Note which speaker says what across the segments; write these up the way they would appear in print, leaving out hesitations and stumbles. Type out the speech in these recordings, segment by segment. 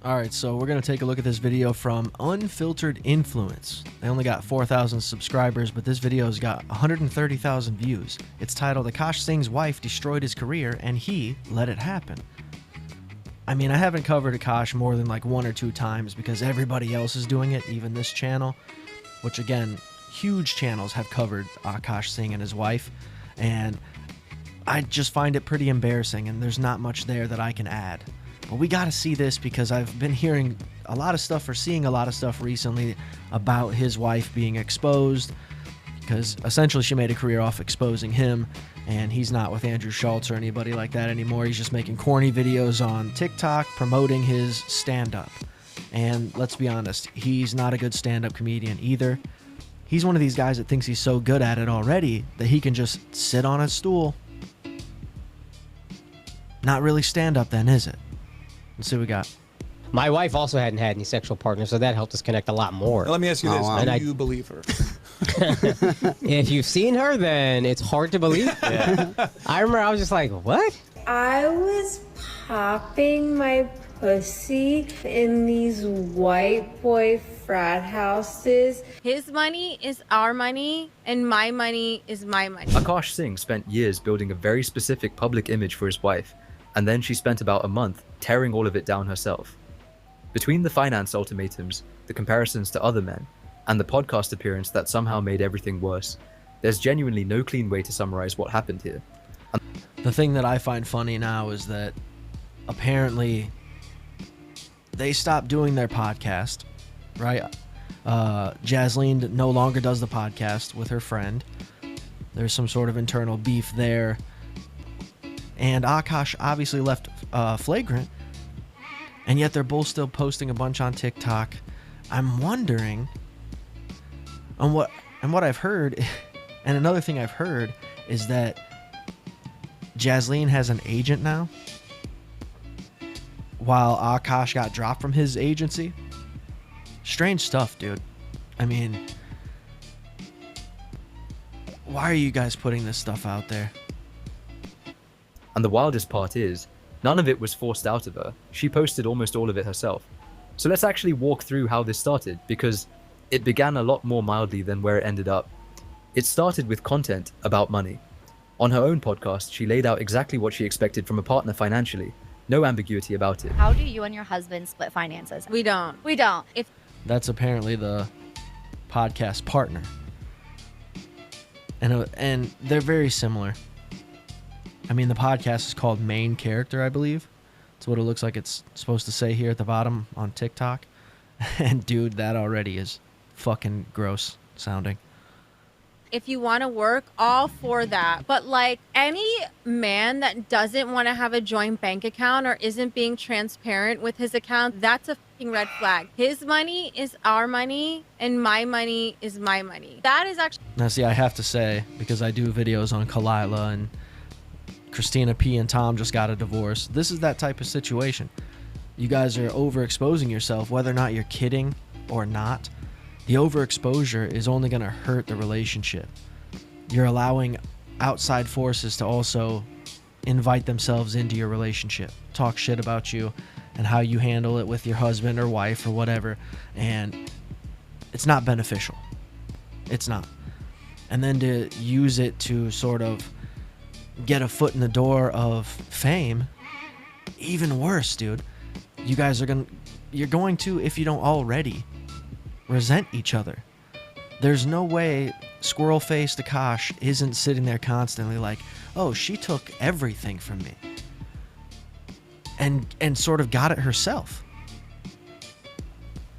Speaker 1: All right, so we're going to take a look at this video from Unfiltered Influence. They only got 4,000 subscribers, but this video's got 130,000 views. It's titled, Akaash Singh's wife destroyed his career and he let it happen. I mean, I haven't covered Akaash more than like 1 or 2 times because everybody else is doing it, even this channel, which again, huge channels have covered Akaash Singh and his wife, and I just find it pretty embarrassing, and there's not much there that I can add. But we got to see this because I've been hearing a lot of stuff or seeing a lot of stuff recently about his wife being exposed, because essentially she made a career off exposing him, and he's not with Andrew Schultz or anybody like that anymore. He's just making corny videos on TikTok promoting his stand-up. And let's be honest, he's not a good stand-up comedian either. He's one of these guys that thinks he's so good at it already that he can just sit on a stool. Not really stand-up then, is it? Let's see what we got.
Speaker 2: My wife also hadn't had any sexual partners, so that helped us connect a lot more.
Speaker 3: Now, let me ask you this.
Speaker 2: wow.
Speaker 3: Do you believe her?
Speaker 2: If you've seen her, then it's hard to believe. Yeah. I remember I was just like, what?
Speaker 4: I was popping my pussy in these white boy frat houses.
Speaker 5: His money is our money, and my money is my money.
Speaker 6: Akaash Singh spent years building a very specific public image for his wife, and then she spent about a month tearing all of it down herself. Between the finance ultimatums, the comparisons to other men, and the podcast appearance that somehow made everything worse, there's genuinely no clean way to summarize what happened here.
Speaker 1: The thing that I find funny now is that apparently they stopped doing their podcast, right? Jasleen no longer does the podcast with her friend. There's some sort of internal beef there. And Akaash obviously left flagrant, and yet they're both still posting a bunch on TikTok. I'm wondering, and what I've heard, and another thing I've heard is that Jasleen has an agent now, while Akaash got dropped from his agency. Strange stuff, dude. I mean, why are you guys putting this stuff out there?
Speaker 6: And the wildest part is, none of it was forced out of her. She posted almost all of it herself. So let's actually walk through how this started, because it began a lot more mildly than where it ended up. It started with content about money. On her own podcast, she laid out exactly what she expected from a partner financially. No ambiguity about it.
Speaker 7: How do you and your husband split finances?
Speaker 5: We don't.
Speaker 7: We don't.
Speaker 1: That's apparently the podcast partner. And they're very similar. I mean, the podcast is called Main Character, I believe. That's what it looks like it's supposed to say here at the bottom on TikTok. And dude, that already is fucking gross sounding.
Speaker 5: If you want to work, all for that. But like any man that doesn't want to have a joint bank account or isn't being transparent with his account, that's a fucking red flag. His money is our money, and my money is my money. That is actually...
Speaker 1: Now, see, I have to say, because I do videos on Kalila and Christina P. and Tom just got a divorce. This is that type of situation. You guys are overexposing yourself, whether or not you're kidding or not. The overexposure is only going to hurt the relationship. You're allowing outside forces to also invite themselves into your relationship, talk shit about you and how you handle it with your husband or wife or whatever, and it's not beneficial. It's not. And then to use it to sort of get a foot in the door of fame, even worse, dude. You guys are you're going to, if you don't already, resent each other. There's no way squirrel-faced Akaash isn't sitting there constantly like, oh, she took everything from me, and sort of got it herself.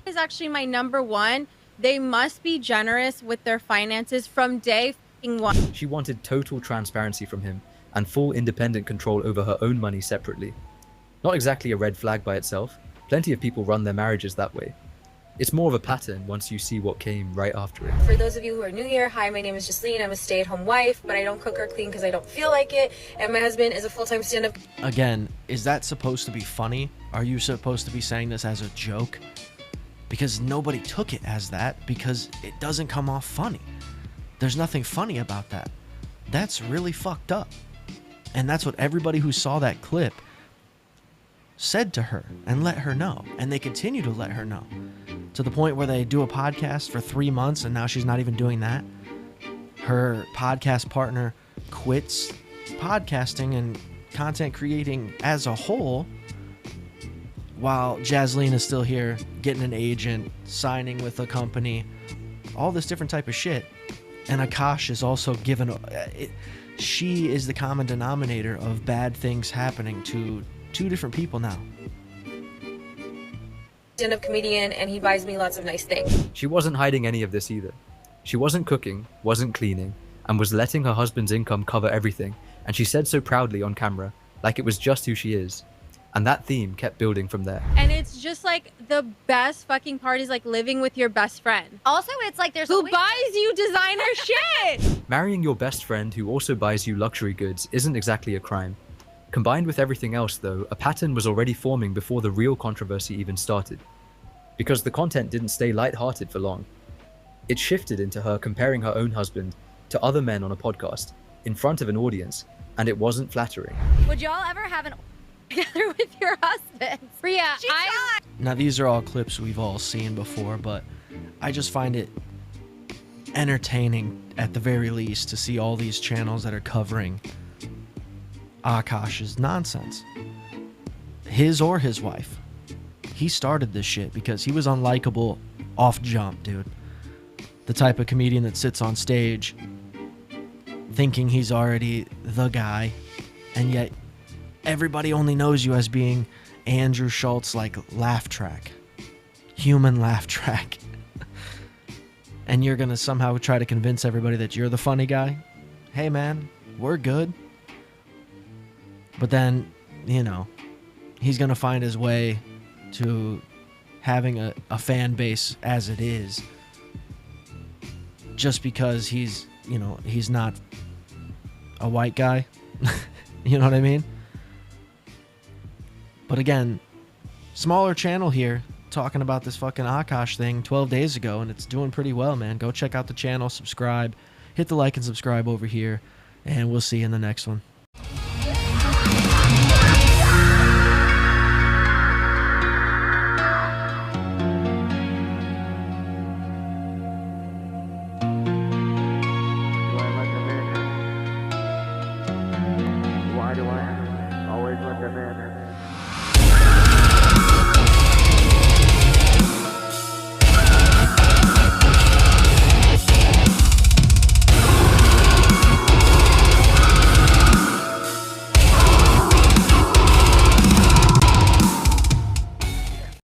Speaker 5: Is actually my number one. They must be generous with their finances from day one.
Speaker 6: She wanted total transparency from him and full independent control over her own money separately. Not exactly a red flag by itself. Plenty of people run their marriages that way. It's more of a pattern once you see what came right after it.
Speaker 4: For those of you who are new here, hi, my name is Jasleen. I'm a stay-at-home wife, but I don't cook or clean because I don't feel like it. And my husband is a full-time stand-up.
Speaker 1: Again, is that supposed to be funny? Are you supposed to be saying this as a joke? Because nobody took it as that, because it doesn't come off funny. There's nothing funny about that. That's really fucked up. And that's what everybody who saw that clip said to her and let her know. And they continue to let her know. To the point where they do a podcast for 3 months and now she's not even doing that. Her podcast partner quits podcasting and content creating as a whole, while Jaslene is still here getting an agent, signing with a company, all this different type of shit. And Akaash is also given she is the common denominator of bad things happening to 2 different people now.
Speaker 4: Stand-up comedian, and he buys me lots of nice things.
Speaker 6: She wasn't hiding any of this either. She wasn't cooking, wasn't cleaning, and was letting her husband's income cover everything, and she said so proudly on camera, like it was just who she is. And that theme kept building from there.
Speaker 5: And it's just like the best fucking part is like living with your best friend.
Speaker 7: Also, it's like there's
Speaker 5: Who
Speaker 7: always-
Speaker 5: buys you designer shit?
Speaker 6: Marrying your best friend who also buys you luxury goods isn't exactly a crime. Combined with everything else though, a pattern was already forming before the real controversy even started. Because the content didn't stay lighthearted for long. It shifted into her comparing her own husband to other men on a podcast, in front of an audience, and it wasn't flattering.
Speaker 7: Would y'all ever have an together with your husband?
Speaker 5: Bria,
Speaker 1: Now, these are all clips we've all seen before, but I just find it entertaining, at the very least, to see all these channels that are covering Akaash's nonsense. His or his wife. He started this shit because he was unlikable off jump, dude. The type of comedian that sits on stage thinking he's already the guy, and yet everybody only knows you as being Andrew Schultz, like laugh track, human laugh track. And you're gonna somehow try to convince everybody that you're the funny guy. Hey man, we're good. But then, you know, he's gonna find his way to having a fan base as it is, just because he's, you know, he's not a white guy. You know what I mean? But again, smaller channel here talking about this fucking Akaash thing 12 days ago, and it's doing pretty well, man. Go check out the channel, subscribe, hit the like and subscribe over here, and we'll see you in the next one.